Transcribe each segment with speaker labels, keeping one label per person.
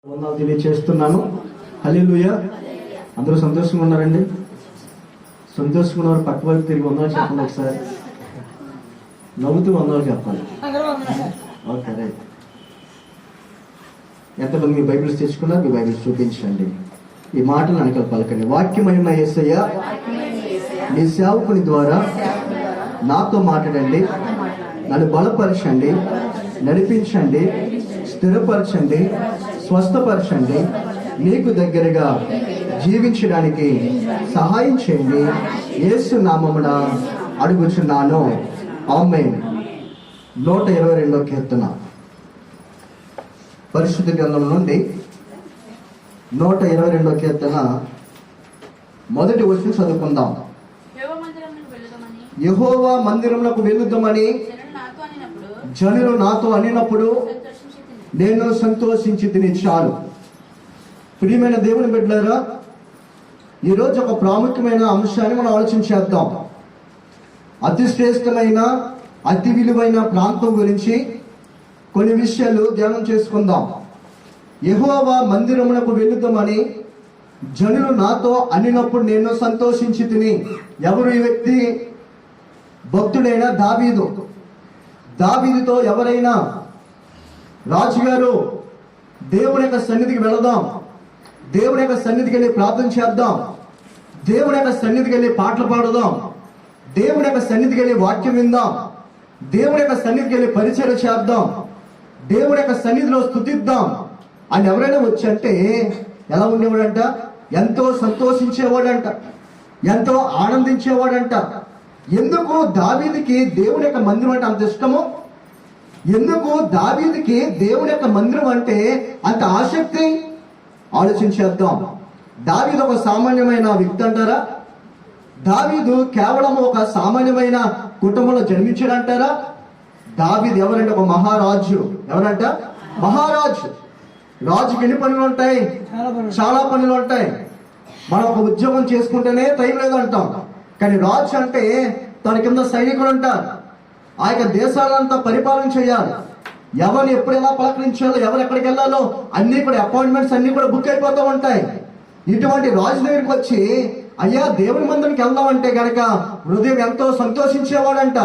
Speaker 1: వందనాలు తెలియచేస్తున్నాను. హల్లెలూయా. అందరూ సంతోషంగా ఉన్నారండి? సంతోషంగా ఉన్నవారు పక్క వైపు తిరిగి వందనాలు చెప్పండి ఒకసారి. నవ్వుతూ వందనాలు చెప్పాలి. Okay, right. ఎంతమంది మీ బైబిల్స్ తెచ్చుకున్నారు? మీ బైబిల్స్ చూపించండి. ఈ మాటలు వెనకాల పలకండి. వాక్యమైన యేసయ్య, నీ సేవకుని ద్వారా నాతో మాట్లాడండి, నన్ను బలపరచండి, నడిపించండి, స్థిరపరచండి, స్వస్థపరచండి, నీకు దగ్గరగా జీవించడానికి సహాయం చేయండి. యేసు నామమున అడుగుచున్నాను, ఆమేన్. 122వ కీర్తన పరిశుద్ధ గ్రంథం నుండి 122వ కీర్తన మొదటి వచనం చదువుకుందాం. యెహోవా మందిరమునకు వెళ్ళుదామని జనులు నాతో అనినప్పుడు నేను సంతోషించి తిని చాలు. ప్రియమైన దేవుని బిడ్డలారా, ఈరోజు ఒక ప్రాముఖ్యమైన అంశాన్ని మనం ఆలోచించేద్దాం. అతి శ్రేష్టమైన అతి విలువైన ప్రాంతం గురించి కొన్ని విషయాలు ధ్యానం చేసుకుందాం. యెహోవా మందిరమునకు వెళ్ళుదామని జనులు నాతో అనినప్పుడు నేను సంతోషించి తిని. ఎవరు ఈ వ్యక్తి? భక్తుడైన దావీదు. దావీదుతో ఎవరైనా రాజుగారు దేవుని యొక్క సన్నిధికి వెళదాం, దేవుని యొక్క సన్నిధికి వెళ్ళి ప్రార్థన చేద్దాం, దేవుని యొక్క సన్నిధికి వెళ్ళి పాటలు పాడుదాం, దేవుని యొక్క సన్నిధికి వెళ్ళి వాక్యం విందాం, దేవుని యొక్క సన్నిధికి వెళ్ళి పరిచయం చేద్దాం, దేవుని యొక్క సన్నిధిలో స్తుతిద్దాం అని ఎవరైనా వచ్చంటే ఎలా ఉండేవాడంట? ఎంతో సంతోషించేవాడంట, ఎంతో ఆనందించేవాడంట. ఎందుకు దావీదుకి దేవుని యొక్క మందిరం అంటే అంత ఇష్టము? ఎందుకు దావీదుకి దేవుని యొక్క మందిరం అంటే అంత ఆసక్తి? ఆలోచించేద్దాం. దావీదు ఒక సామాన్యమైన వ్యక్తి అంటారా? దావీదు కేవలం ఒక సామాన్యమైన కుటుంబంలో జన్మించాడంటారా? దావీదు ఎవరంటే ఒక మహారాజు. ఎవరంట? మహారాజు. రాజుకి ఎన్ని పనులు ఉంటాయి? చాలా పనులు ఉంటాయి. మనం ఒక ఉద్యోగం చేసుకుంటేనే టైం లేదంటాం. కానీ రాజు అంటే తన కింద సైనికులు ఉంటారు. ఆ యొక్క దేశాలంతా పరిపాలన చేయాలి. ఎవరిని ఎప్పుడు ఎలా పలకరించాలో, ఎవరు ఎక్కడికి వెళ్ళాలో అన్ని కూడా అపాయింట్మెంట్స్ అన్ని కూడా బుక్ అయిపోతూ ఉంటాయి. ఇటువంటి రాజు దగ్గరికి వచ్చి అయ్యా దేవుని మందిరానికి వెళ్దామంటే గనక హృదయం ఎంతో సంతోషించేవాడంట.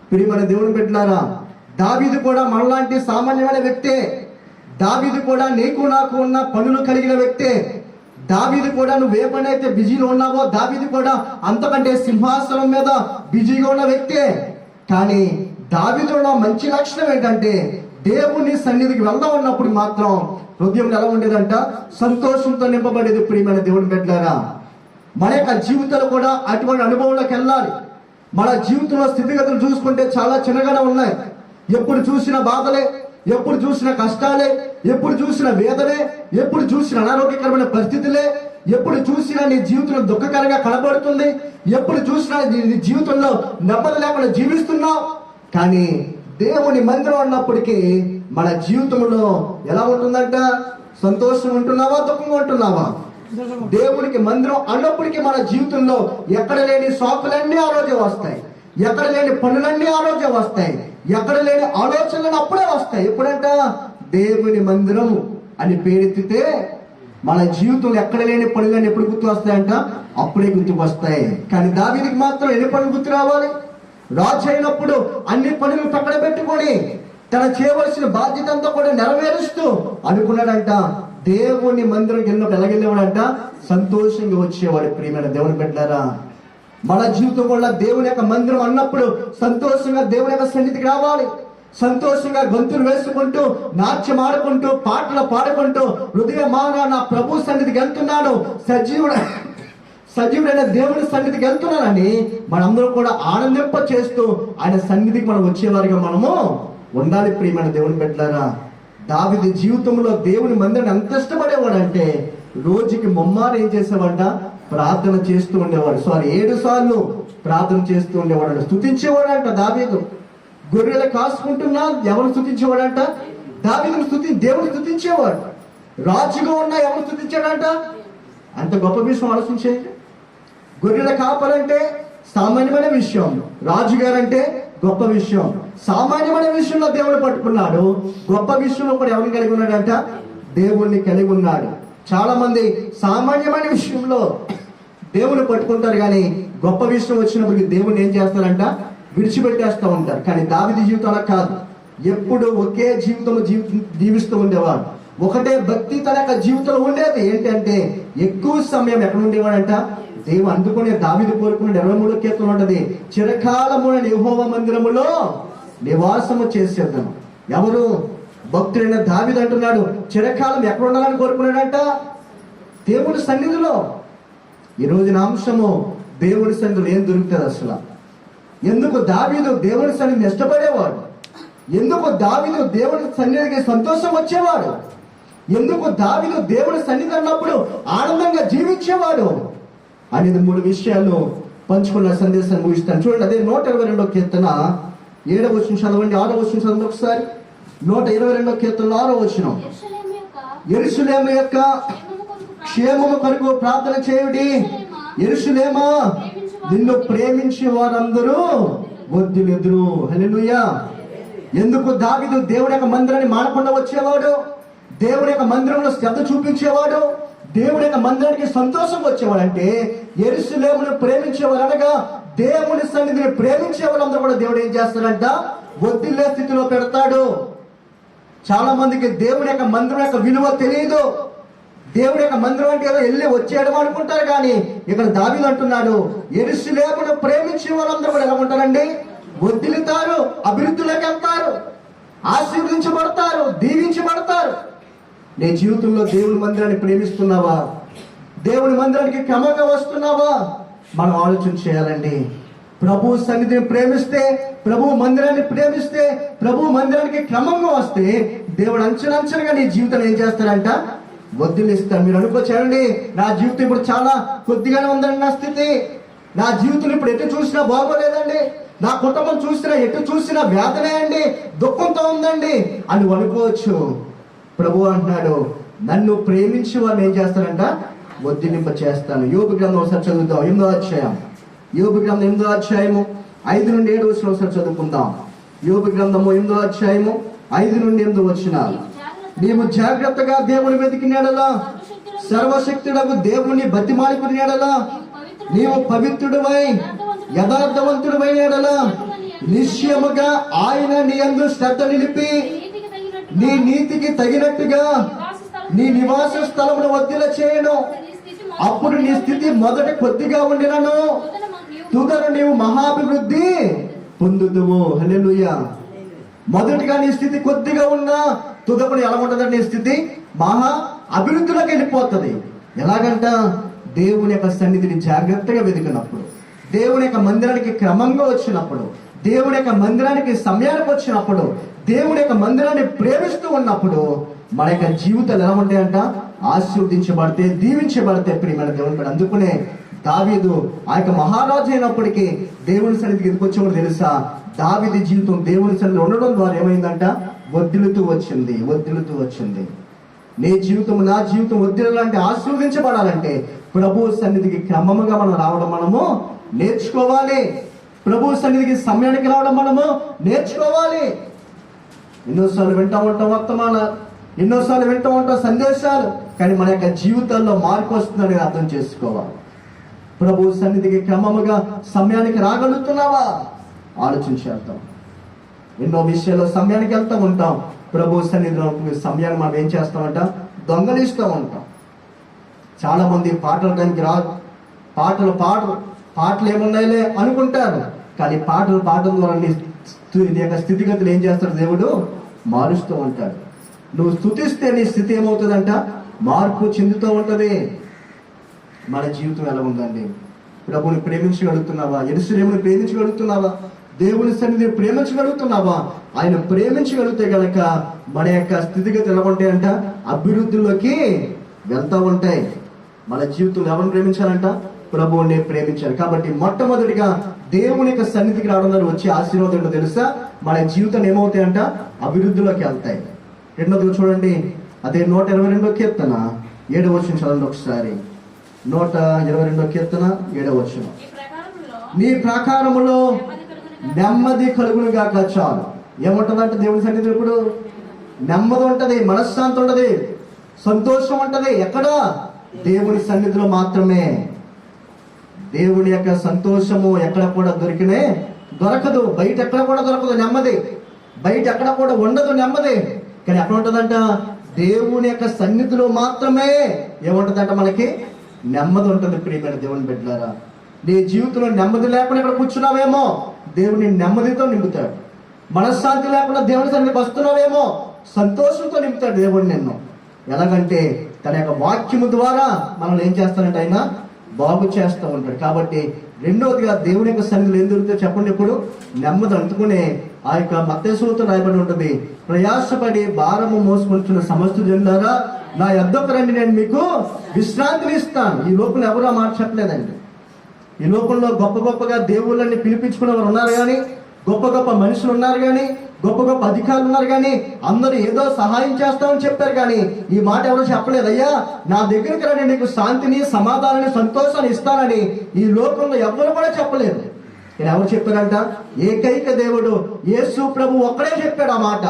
Speaker 1: ప్రియమైన దేవుని బిడ్డలారా, దావీదు కూడా మనలాంటి సామాన్యమైన వ్యక్తే. దావీదు కూడా నీకు నాకు ఉన్న పనులు కలిగిన వ్యక్తే. దావీదు కూడా నువ్వు ఏ పని అయితే బిజీలో ఉన్నావో దావీదు కూడా అంతకంటే సింహాసనం మీద బిజీగా ఉన్న వ్యక్తే. కానీ దావీదులో మంచి లక్షణం ఏంటంటే దేవుని సన్నిధికి వెళ్దాం ఉన్నప్పుడు మాత్రం హృదయం ఎలా ఉండేదంట? సంతోషంతో నింపబడేది. ప్రియమైన దేవుని బిడ్డలారా, మన యొక్క జీవితాలు కూడా అటువంటి అనుభవంలోకి వెళ్ళాలి. మన జీవితంలో స్థితిగతులు చూసుకుంటే చాలా చిన్నగానే ఉన్నాయి. ఎప్పుడు చూసిన బాధలే, ఎప్పుడు చూసిన కష్టాలే, ఎప్పుడు చూసిన వేదనే, ఎప్పుడు చూసిన అనారోగ్యకరమైన పరిస్థితులే, ఎప్పుడు చూసినా నీ జీవితంలో దుఃఖకరంగా కనబడుతుంది, ఎప్పుడు చూసినా నీ జీవితంలో నెమ్మది లేకుండా జీవిస్తున్నావు. కానీ దేవుని మందిరం అన్నప్పటికీ మన జీవితంలో ఎలా ఉంటుందంట? సంతోషం ఉంటున్నావా, దుఃఖంగా ఉంటున్నావా? దేవునికి మందిరం అన్నప్పటికీ మన జీవితంలో ఎక్కడ లేని సాకులన్నీ ఆ రోజే వస్తాయి, ఎక్కడ లేని పనులన్నీ ఆ రోజే వస్తాయి, ఎక్కడ లేని ఆలోచనలు అప్పుడే వస్తాయి. ఎప్పుడంట? దేవుని మందిరం అని పేరెత్తితే మన జీవితంలో ఎక్కడ లేని పనులన్నీ ఎప్పుడు గుర్తు వస్తాయంట? అప్పుడే గుర్తుకు వస్తాయి. కానీ దావీదుకి మాత్రం ఎన్ని పనులు గుర్తు రావాలి? రాజు అయినప్పుడు అన్ని పనులు పక్కన పెట్టుకొని తన చేయవలసిన బాధ్యత అంతా కూడా నెరవేరుస్తూ అనుకున్నాడంట. దేవుని మందిరం వెళ్ళినప్పుడు ఎలాగెళ్ళేవాడంట? సంతోషంగా వచ్చేవాడు. ప్రియమైన దేవుని బిడ్డలారా, మన జీవితం కూడా దేవుని యొక్క మందిరం అన్నప్పుడు సంతోషంగా దేవుని యొక్క సన్నిధికి రావాలి. సంతోషంగా గొంతులు వేసుకుంటూ, నాట్యం ఆడుకుంటూ, పాటలు పాడుకుంటూ హృదయమాన నా ప్రభు సన్నిధికి వెళ్తున్నాను, సజీవుడైన దేవుని సన్నిధికి వెళ్తున్నానని మనందరూ కూడా ఆనందింప చేస్తూ ఆయన సన్నిధికి మనం వచ్చేవారిగా మనము ఉండాలి. ప్రియమైన దేవుని బిడ్డలారా, దావీదు జీవితంలో దేవుని మందిరాన్ని ఎంత ఇష్టపడేవాడు అంటే రోజుకి ముమ్మారు ఏం చేసేవాడ? ప్రార్థన చేస్తూ ఉండేవాడు. 7 సార్లు ప్రార్థన చేస్తూ ఉండేవాడు. స్తుతించేవాడంట దావీదు. గొర్రెలు కాసుకుంటున్నా ఎవరు స్తుతించేవాడంట? దావీదుని దేవుడు స్తుతించేవాడు. రాజుగా ఉన్నా ఎవరు స్తుతించాడంట? అంత గొప్ప విషయం ఆలోచించేది. గొర్రెల కాపలంటే సామాన్యమైన విషయం, రాజుగారంటే గొప్ప విషయం. సామాన్యమైన విషయంలో దేవుడు పట్టుకున్నాడు, గొప్ప విషయంలో కూడా ఎవరిని కలిగి ఉన్నాడంట? దేవుణ్ణి కలిగి ఉన్నాడు. చాలా మంది సామాన్యమైన విషయంలో దేవుని పట్టుకుంటారు, కానీ గొప్ప విషయం వచ్చినప్పుడు దేవుణ్ణి ఏం చేస్తారంట, విడిచిపెట్టేస్తూ ఉంటారు. కానీ దావీదు జీవితం అలా కాదు. ఎప్పుడు ఒకే జీవిస్తూ ఉండేవాడు. ఒకటే భక్తి తన యొక్క జీవితంలో ఉండేది. ఏంటంటే ఎక్కువ సమయం ఎక్కడ ఉండేవాడంట, దేవుడు అందుకునే దావీదు కోరుకున్న 23వ కీర్తన ఉంటది, చిరకాలము యెహోవా మందిరములో నివాసము చేసేద్దాం. ఎవరు? భక్తుడైన దావీదు అంటున్నాడు, చిరకాలం ఎక్కడ ఉండాలని కోరుకున్నాడంట, దేవుడి సన్నిధిలో. ఈ రోజున అంశము దేవుడి సన్నిధిలో ఏం దొరుకుతుంది అసలు? ఎందుకు దావీదు దేవుడి సన్నిధిని ఇష్టపడేవాడు? ఎందుకు దావీదు దేవుడి సన్నిధికి సంతోషం వచ్చేవాడు? ఎందుకు దావీదు దేవుడి సన్నిధి అన్నప్పుడు ఆనందంగా జీవించేవాడు అనేది 3 విషయాలు పంచుకున్న సందేశాన్ని ముగిస్తాను. చూడండి, అదే 122వ కీర్తన 7వ వచనం చదవండి, 6వ వచనం చదవండి ఒకసారి. 122వ కీర్తన 6వ వచనం. యెరూషలేము యొక్క క్షేమము కొరకు ప్రార్థన చేయుడి. యెరూషలేమా, నిన్ను ప్రేమించే వారందరూ వర్ధిల్లుదురు. హల్లెలూయా. ఎందుకు దావీదు దేవుడి యొక్క మందిరాన్ని మానకుండా వచ్చేవాడు? దేవుడి యొక్క మందిరంలో శ్రద్ధ చూపించేవాడు, దేవుడి యొక్క మందిరానికి సంతోషం వచ్చేవాడు. అంటే యెరూషలేమును ప్రేమించేవారు, అనగా దేవుని సన్నిధిని ప్రేమించే వాళ్ళందరూ కూడా దేవుడు ఏం చేస్తాడంట, వర్ధిల్లే స్థితిలో పెడతాడు. చాలా మందికి దేవుడి యొక్క మందిరం యొక్క విలువ తెలియదు. దేవుడి యొక్క మందిరం అంటే ఏదో వెళ్ళి వచ్చేయడం అనుకుంటారు. కానీ ఇక్కడ దావీదు అంటున్నాడు, యెరూషలేమును ప్రేమించే వాళ్ళందరూ కూడా ఎలా ఉంటారండి, వర్ధిల్లుతారు, అభివృద్ధిలోకి వెళ్తారు, ఆశీర్వదించబడతారు, దీవించబడతారు. నీ జీవితంలో దేవుని మందిరాన్ని ప్రేమిస్తున్నావా? దేవుని మందిరానికి క్రమంగా వస్తున్నావా? మనం ఆలోచన చేయాలండి. ప్రభు సన్నిధిని ప్రేమిస్తే, ప్రభు మందిరాన్ని ప్రేమిస్తే, ప్రభు మందిరానికి క్రమంగా వస్తే దేవుడు అంచెలంచెలుగా నీ జీవితం ఏం చేస్తాడంట, వర్ధిల్లిస్తాడు. మీరు అనుకోవచ్చారండి, నా జీవితం ఇప్పుడు చాలా కొద్దిగానే ఉందండి, నా స్థితి, నా జీవితం ఇప్పుడు ఎటు చూసినా బాగోలేదండి, నా కుటుంబం చూసినా ఎటు చూసినా వేదనే అండి, దుఃఖంతో ఉందండి అని అనుకోవచ్చు. ప్రభు అంటున్నాడు, నన్ను ప్రేమించి వారిని ఏం చేస్తారంట, వర్ధిల్లింప చేస్తాను. యోబు గ్రంథం ఒకసారి చదువుతాం, 8వ అధ్యాయం. యోబు గ్రంథం 8వ అధ్యాయము 5 నుండి 7 వచనం ఒకసారి చదువుకుందాం. యోబు గ్రంథము 8వ అధ్యాయము 5 నుండి 8 వచనాలు. నీవు జాగ్రత్తగా దేవుని వెతికినాడలా, సర్వశక్తుడకు దేవుని బతిమాలికునేడలా, నీవు పవిత్రుడివై యథార్థవంతుడివైనడలా, నిశ్చయముగా ఆయన నీ యందు శ్రద్ధ నిలిపి నీ నీతికి తగినట్టుగా నీ నివాస స్థలమును వర్ధిల్ల చేయను. అప్పుడు నీ స్థితి మొదట కొద్దిగా ఉండినను తుదను నీవు మహాభివృద్ధి పొందుదువు. హల్లెలూయా. మొదటిగా నీ స్థితి కొద్దిగా ఉన్నా తుదమును ఎలా ఉంటుందంటే నీ స్థితి మహా అభివృద్ధిలోకి వెళ్ళిపోతుంది. ఎలాగంట, దేవుని యొక్క సన్నిధిని జాగ్రత్తగా వెతికినప్పుడు, దేవుని యొక్క మందిరానికి క్రమంగా వచ్చినప్పుడు, దేవుని యొక్క మందిరానికి సమయానికి వచ్చినప్పుడు, దేవుని యొక్క మందిరాన్ని ప్రేమిస్తూ ఉన్నప్పుడు మన యొక్క జీవితాలు ఎలా ఉంటాయంట, ఆశీర్వదించబడితే, దీవించబడితే ప్రియమైన దేవుని బిడ్డ. అందుకునే దావీదు ఆ యొక్క మహారాజు అయినప్పటికీ దేవుని సన్నిధికి ఎందుకు వచ్చేవాడు తెలుసా? దావీదు జీవితం దేవుని సన్నిధిలో ఉండడం ద్వారా ఏమైందంట, వర్ధిల్లుతూ వచ్చింది, వర్ధిల్లుతూ వచ్చింది. నీ జీవితం, నా జీవితం వర్ధిల్లాలంటే, ఆశీర్వదించబడాలంటే ప్రభు సన్నిధికి క్రమముగా మనం రావడం మనము నేర్చుకోవాలి. ప్రభు సన్నిధికి సమయానికి రావడం మనము నేర్చుకోవాలి. ఎన్నోసార్లు వింటూ ఉంటాం వర్తమానాలు, ఎన్నోసార్లు వింటూ ఉంటాం సందేశాలు, కానీ మన యొక్క జీవితాల్లో మార్పు వస్తుందని అర్థం చేసుకోవాలి. ప్రభు సన్నిధికి క్రమముగా సమయానికి రాగలుగుతున్నావా? ఆలోచించేద్దాం. ఎన్నో విషయాల్లో సమయానికి వెళ్తూ ఉంటాం, ప్రభు సన్నిధిలో సమయాన్ని మనం ఏం చేస్తామంట, దొంగలిస్తూ ఉంటాం. చాలా మంది పాటల టైంకి రాదు, పాటలు ఏమున్నాయిలే అనుకుంటారు, కానీ పాటలు పాడడం ద్వారా నీ యొక్క స్థితిగతులు ఏం చేస్తాడు, దేవుడు మారుస్తూ ఉంటాడు. నువ్వు స్తుతిస్తే నీ స్థితి ఏమవుతుందంట, మార్పు చెందుతూ ఉంటది. మన జీవితం ఎలా ఉందండి? ప్రభుని ప్రేమించగలుగుతున్నావా? యెరూషలేమును ప్రేమించగలుగుతున్నావా? దేవుని సన్నిధిని ప్రేమించగలుగుతున్నావా? ఆయన ప్రేమించగలిగితే గనక మన యొక్క స్థితిగతులు ఎలా ఉంటాయంట, అభివృద్ధిలోకి వెళ్తూ ఉంటాయి. మన జీవితంలో ఎవరిని ప్రేమించాలంట, ప్రభువుని ప్రేమించాలి. కాబట్టి మొట్టమొదటిగా దేవుని యొక్క సన్నిధికి రావడం ద్వారా వచ్చే ఆశీర్వాదం ఏంటో తెలుసా? మన జీవితం ఏమవుతాయంట, అభివృద్ధిలోకి వెళ్తాయి. రెండోది చూడండి, అదే 122వ కీర్తన 7వ వచనం చదవండి ఒకసారి. 122వ కీర్తన 7వ వచనం. నీ ప్రాకారములో నెమ్మది కలుగునుగా చాలు. ఏముంటదంటే దేవుని సన్నిధి ఇప్పుడు నెమ్మది ఉంటది, మనశ్శాంతి ఉంటది. సంతోషం ఉంటది ఎక్కడ? దేవుని సన్నిధిలో మాత్రమే. దేవుని యొక్క సంతోషము ఎక్కడ కూడా దొరకదు. బయట ఎక్కడ కూడా దొరకదు నెమ్మది. బయట ఎక్కడ కూడా ఉండదు నెమ్మది. కానీ ఎక్కడ ఉంటుందంట? దేవుని యొక్క సన్నిధిలో మాత్రమే ఏముంటుందంట? మనకి నెమ్మది ఉంటుంది. ప్రియమైన దేవుని బిడ్డలారా, నీ జీవితంలో నెమ్మది లేకుండా ఇక్కడ కూర్చున్నావేమో, దేవుని నెమ్మదితో నింపుతాడు. మనశ్శాంతి లేకుండా దేవుని సన్నిధికి వస్తున్నావేమో, సంతోషంతో నింపుతాడు దేవుడు నిన్ను. ఎలాగంటే తన యొక్క వాక్యము ద్వారా మనల్ని ఏం చేస్తానంటే ఆయన బాగు చేస్తూ ఉంటాడు. కాబట్టి రెండవదిగా దేవుని యొక్క సన్నిధిలో ఏం దొరుకుతుందో చెప్పండి. ఇప్పుడు నెమ్మది అందుకునే ఆ యొక్క మత్తయి సువార్తలో రాయబడి ఉంటుంది, ప్రయాసపడి భారము మోసుకొంటున్న సమస్త జనులారా నా యొద్దకు రండి, నేను మీకు విశ్రాంతిని ఇస్తాను. ఈ లోపల ఎవరు ఆ మాట చెప్పలేదండి. ఈ లోకంలో గొప్పగా దేవుళ్ళని పిలిపించుకునే వారు ఉన్నారు కానీ, గొప్ప మనుషులు ఉన్నారు కానీ, గొప్ప అధికారులు ఉన్నారు కానీ, అందరూ ఏదో సహాయం చేస్తామని చెప్పారు కానీ ఈ మాట ఎవరు చెప్పలేదు. అయ్యా నా దగ్గరికి రండి, నీకు శాంతిని, సమాధానాన్ని, సంతోషాన్ని ఇస్తానని ఈ లోకంలో ఎవరు కూడా చెప్పలేదు. నేను ఎవరు చెప్పారంట? ఏకైక దేవుడు యేసు ప్రభు ఒక్కడే చెప్పాడు ఆ మాట.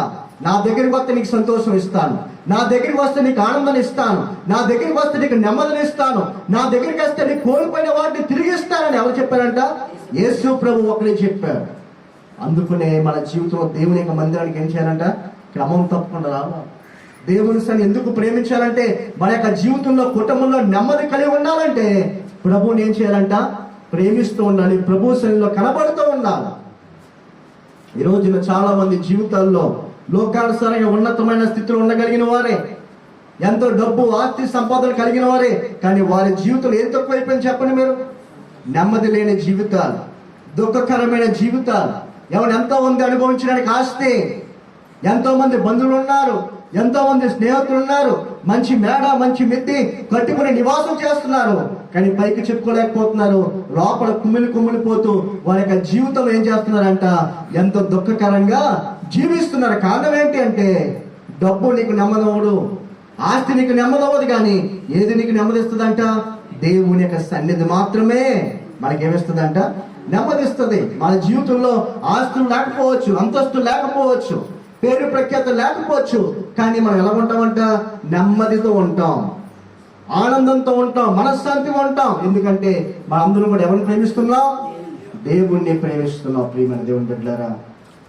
Speaker 1: నా దగ్గరికి వస్తే నీకు సంతోషం ఇస్తాను, నా దగ్గరికి వస్తే నీకు ఆనందాన్ని ఇస్తాను, నా దగ్గరికి వస్తే నీకు నెమ్మదిని ఇస్తాను, నా దగ్గరికి వస్తే నీకు కోల్పోయిన వాటిని తిరిగి ఇస్తానని ఎవరు చెప్పారంట? యేసు ప్రభు ఒక్కడే చెప్పాడు. అందుకనే మన జీవితంలో దేవుని యొక్క మందిరానికి ఏం చేయాలంట? క్రమం తప్పకుండా రావాలి. దేవుని సన్ని ఎందుకు ప్రేమించాలంటే మన యొక్క జీవితంలో, కుటుంబంలో నెమ్మది కలిగి ఉండాలంటే ప్రభువుని ఏం చేయాలంట? ప్రేమిస్తూ ఉండాలి, ప్రభు సన్నిధిలో కనబడుతూ ఉండాలి. ఈ రోజున చాలా మంది జీవితాల్లో లోకానుసారంగా ఉన్నతమైన స్థితిలో ఉండగలిగిన వారే, ఎంతో డబ్బు, ఆస్తి, సంపాదన కలిగిన వారే, కానీ వారి జీవితం ఏం తక్కువైపోయింది చెప్పండి మీరు? నెమ్మది లేని జీవితాలు, దుఃఖకరమైన జీవితాలు. ఎవరు ఎంతో మంది అనుభవించడానికి ఆస్తి, ఎంతో మంది బంధువులు ఉన్నారు, ఎంతో మంది స్నేహితులు ఉన్నారు, మంచి మేడ, మంచి మెత్తి కట్టుకుని నివాసం చేస్తున్నారు, కానీ పైకి చెప్పుకోలేకపోతున్నారు. లోపల కుమిలిపోతూ వారి యొక్క జీవితం ఏం చేస్తున్నారంట? ఎంతో దుఃఖకరంగా జీవిస్తున్నారు. కారణం ఏంటి అంటే డబ్బు నీకు నెమ్మదవడు, ఆస్తి నీకు నెమ్మదవదు, కానీ ఏది నీకు నెమ్మదిస్తుందంట? దేవుని యొక్క సన్నిధి మాత్రమే మనకేమిస్తుందంట? నెమ్మదిస్తుంది. మన జీవితంలో ఆస్తులు లేకపోవచ్చు, అంతస్తులు లేకపోవచ్చు, పేరు ప్రఖ్యాతులు లేకపోవచ్చు, కానీ మనం ఎలా ఉంటామంట? నెమ్మదితో ఉంటాం, ఆనందంతో ఉంటాం, మనశ్శాంతిగా ఉంటాం. ఎందుకంటే మనందరం కూడా ఎవరిని ప్రేమిస్తున్నాం? దేవుణ్ణి ప్రేమిస్తున్నాం. ప్రియమైన దేవుని బిడ్డలారా,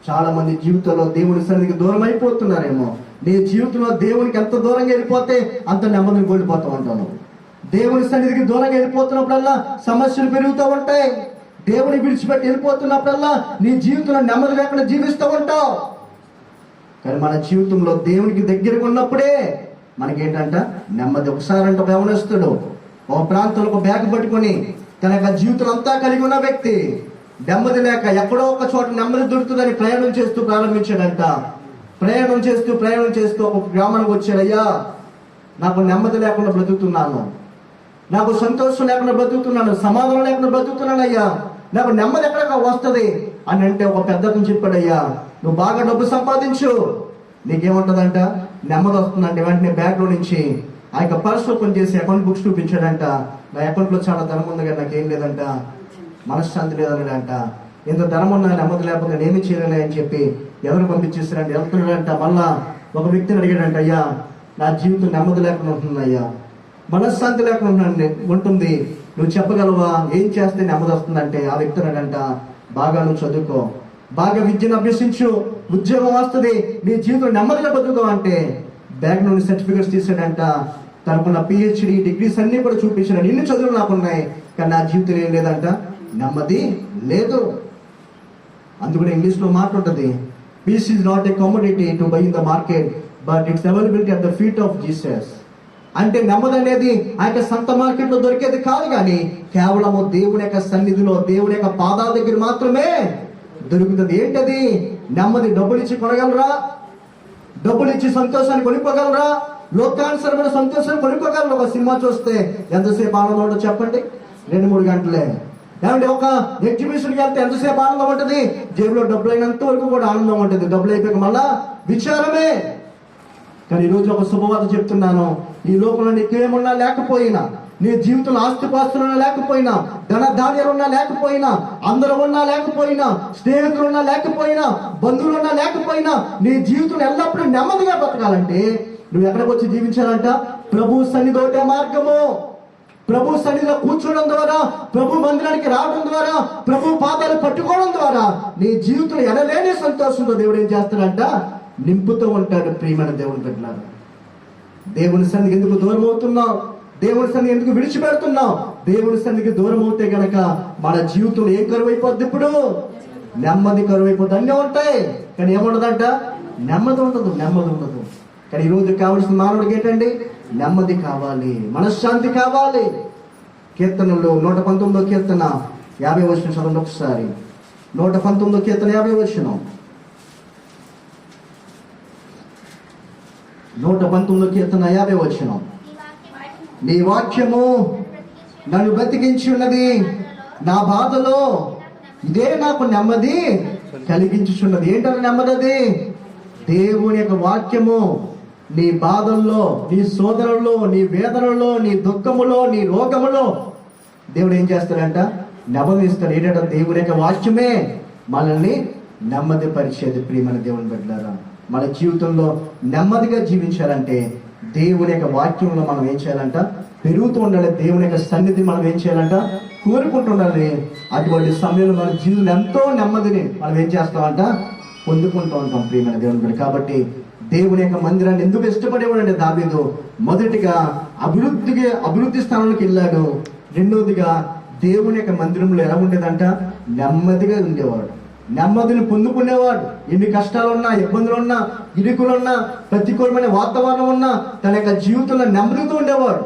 Speaker 1: చాలా మంది జీవితంలో దేవుని సన్నిధికి దూరం అయిపోతున్నారేమో. నీ జీవితంలో దేవునికి ఎంత దూరంగా వెళ్ళిపోతే అంత నెమ్మదిని కోల్పోతూ ఉంటాను. దేవుని సన్నిధికి దూరంగా వెళ్ళిపోతున్నప్పుడల్లా సమస్యలు పెరుగుతూ ఉంటాయి. దేవుని విడిచిపెట్టి వెళ్ళిపోతున్నప్పుడల్లా నీ జీవితంలో నెమ్మది లేకుండా జీవిస్తూ ఉంటావు. కానీ మన జీవితంలో దేవునికి దగ్గరగా ఉన్నప్పుడే మనకేంటంట? నెమ్మది. ఒకసారి అంటే ఒక యవనస్తుడు ఒక ప్రాంతంలో ఒక బ్యాగ్ పట్టుకొని తన యొక్క జీవితం అంతా కలిగి ఉన్న వ్యక్తి నెమ్మది లేక ఎక్కడో ఒక చోట నెమ్మది దొరుకుతుందని ప్రయాణం చేస్తూ ప్రారంభించాడంట. ప్రయాణం చేస్తూ ఒక గ్రామానికి వచ్చాడు. అయ్యా నాకు నెమ్మది లేకుండా బ్రతుకుతున్నాను, నాకు సంతోషం లేకుండా బ్రతుకుతున్నాను, సమాధానం లేకుండా బ్రతుకుతున్నాను అయ్యా, నాకు నెమ్మది ఎక్కడ వస్తుంది అని అంటే ఒక పెద్దతను చెప్పాడు, అయ్యా నువ్వు బాగా డబ్బు సంపాదించు, నీకేముంటుందంట? నెమ్మది వస్తుందంటే వెంటనే బ్యాగ్ లో నుంచి ఆ యొక్క పర్స్ ఓపెన్ చేసి అకౌంట్ బుక్స్ చూపించాడంట. నా అకౌంట్ లో చాలా ధనం ఉంది కానీ నాకేం లేదంట, మనశ్శాంతి లేదన్నాడంట. ఎంత ధనం ఉన్నా నెమ్మది లేకపోతే నేనేమి చేయలే అని చెప్పి ఎవరు పంపించేస్తారంటే వెళ్తున్నాడంట. మళ్ళా ఒక వ్యక్తిని అడిగాడంట, అయ్యా నా జీవితం నెమ్మది లేకుండా ఉంటుంది అయ్యా, మనశ్శాంతి లేకుండా ఉంటుంది, నువ్వు చెప్పగలవా? ఏం చేస్తే నెమ్మది వస్తుందంటే ఆ వ్యక్తి అన్నాడంట, బాగా నువ్వు చదువుకో, బాగా విద్యను అభ్యసించు, ఉద్యోగం వస్తుంది, నీ జీవితం నెమ్మదిగా బతుకుతావు అంటే బ్యాగ్ నుండి సర్టిఫికెట్స్ తీసాడంట. తనకున్న పిహెచ్డి డిగ్రీస్ అన్ని కూడా చూపించాడు. ఇన్ని చదువులు నాకున్నాయి కానీ నా జీవితం ఏం లేదంట, నెమ్మది లేదు. అందుకని ఇంగ్లీష్ లో మాట ఉంటుంది, peace is not a commodity to buy in the market but it's availability at the feet of Jesus. అంటే నెమ్మది అనేది ఆ యొక్క సంత మార్కెట్ లో దొరికేది కాదు, కానీ కేవలము దేవుని యొక్క సన్నిధిలో, దేవుని యొక్క పాదాల దగ్గర మాత్రమే దొరుకుతుంది. ఏంటది? నెమ్మది. డబ్బులు ఇచ్చి కొనగలరా? డబ్బులు ఇచ్చి సంతోషాన్ని కొనుక్కోగలరా? లోకానుసరమైన సంతోషాన్ని కొనుక్కోగలరా? ఒక సినిమా చూస్తే ఎంతసేపు ఆనందం ఉండదు చెప్పండి? 2-3 గంటలే. ఏమంటే ఒక ఎగ్జిబిషన్కి వెళ్తే ఎంతసేపు ఆనందం ఉంటుంది? జేబులో డబ్బులు అయినంత వరకు కూడా ఆనందం ఉంటుంది, డబ్బులు అయిపోయాక మళ్ళా విచారమే. కానీ ఈరోజు ఒక శుభవార్త చెప్తున్నాను, ఈ లోకంలో నీకేమున్నా లేకపోయినా, నీ జీవితంలో ఆస్తిపాస్తులున్నా లేకపోయినా, ధన ధాన్యాలున్నా లేకపోయినా, అందరూ ఉన్నా లేకపోయినా, స్నేహితులున్నా లేకపోయినా, బంధువులున్నా లేకపోయినా, నీ జీవితంలో ఎల్లప్పుడూ నెమ్మదిగా బ్రతకాలంటే నువ్వు ఎక్కడికి వచ్చి జీవించాలంట? ప్రభు సన్నిధి ఒకటే మార్గము. ప్రభు సన్నిధిలో కూర్చోవడం ద్వారా, ప్రభు మందిరానికి రావడం ద్వారా, ప్రభు పాదాలు పట్టుకోవడం ద్వారా నీ జీవితంలో ఎనలేని సంతోషంతో దేవుడు ఏం చేస్తాడంట? నింపుతూ ఉంటాడు. ప్రియమైన దేవుని బిడ్డలారా, దేవుని సన్నిధికి ఎందుకు దూరం అవుతున్నావు? దేవుని సన్నిధి ఎందుకు విడిచిపెడుతున్నావు? దేవుని సన్నిధికి దూరం అవుతే గనక మన జీవితంలో ఏం కరువు అయిపోద్ది? ఇప్పుడు నెమ్మది కరువు అయిపోద్ది. అన్నీ ఉంటాయి కానీ ఏముండదంట? నెమ్మది ఉండదు. నెమ్మది ఉండదు. కానీ ఈరోజు కావాల్సిన మానవుడికి ఏంటండి? నెమ్మది కావాలి, మనశ్శాంతి కావాలి. కీర్తనలు 119వ కీర్తన 50వ వచనం చదవండి ఒకసారి. 119వ కీర్తన 50వ వచనం. 119వ కీర్తన 50వ వచనం. నీ వాక్యము నన్ను బ్రతికించి ఉన్నది, నా బాధలో ఇదే నాకు నెమ్మది కలిగించుచున్నది. ఏంటంటే నెమ్మది? అది దేవుని యొక్క వాక్యము. నీ బాధల్లో, నీ శోధనల్లో, నీ వేదనలో, నీ దుఃఖములో, నీ రోగములో దేవుడు ఏం చేస్తాడంట? నెమ్మది ఇస్తాడు. ఏంటంటే దేవుని యొక్క వాక్యమే మనల్ని నెమ్మది పరిచేది. ప్రియమైన దేవుని బిడ్డలారా, మన జీవితంలో నెమ్మదిగా జీవించాలంటే దేవుని యొక్క వాక్యంలో మనం ఏం చేయాలంట? పెరుగుతూ ఉండాలి. దేవుని యొక్క సన్నిధి మనం ఏం చేయాలంట? కోరుకుంటూ ఉండాలి. అటువంటి సమయంలో మన జీవితంలో ఎంతో నెమ్మదిని మనం ఏం చేస్తామంట? పొందుకుంటూ ఉంటాం. ప్రియమైన దేవుని బిడ్డ, కాబట్టి దేవుని యొక్క మందిరాన్ని ఎందుకు ఇష్టపడేవాడు అంటే దావీదు మొదటిగా అభివృద్ధి స్థానంలోకి వెళ్ళాడు. రెండోదిగా దేవుని యొక్క మందిరంలో ఎలా ఉండేదంట? నెమ్మదిగా ఉండేవాడు. నెమ్మదిని పొందుకునేవాడు. ఎన్ని కష్టాలున్నా, ఇబ్బందులున్నా, ఇరుకులున్నా, ప్రతికూలమైన వాతావరణం ఉన్నా తన యొక్క జీవితంలో నెమ్మదితో ఉండేవాడు.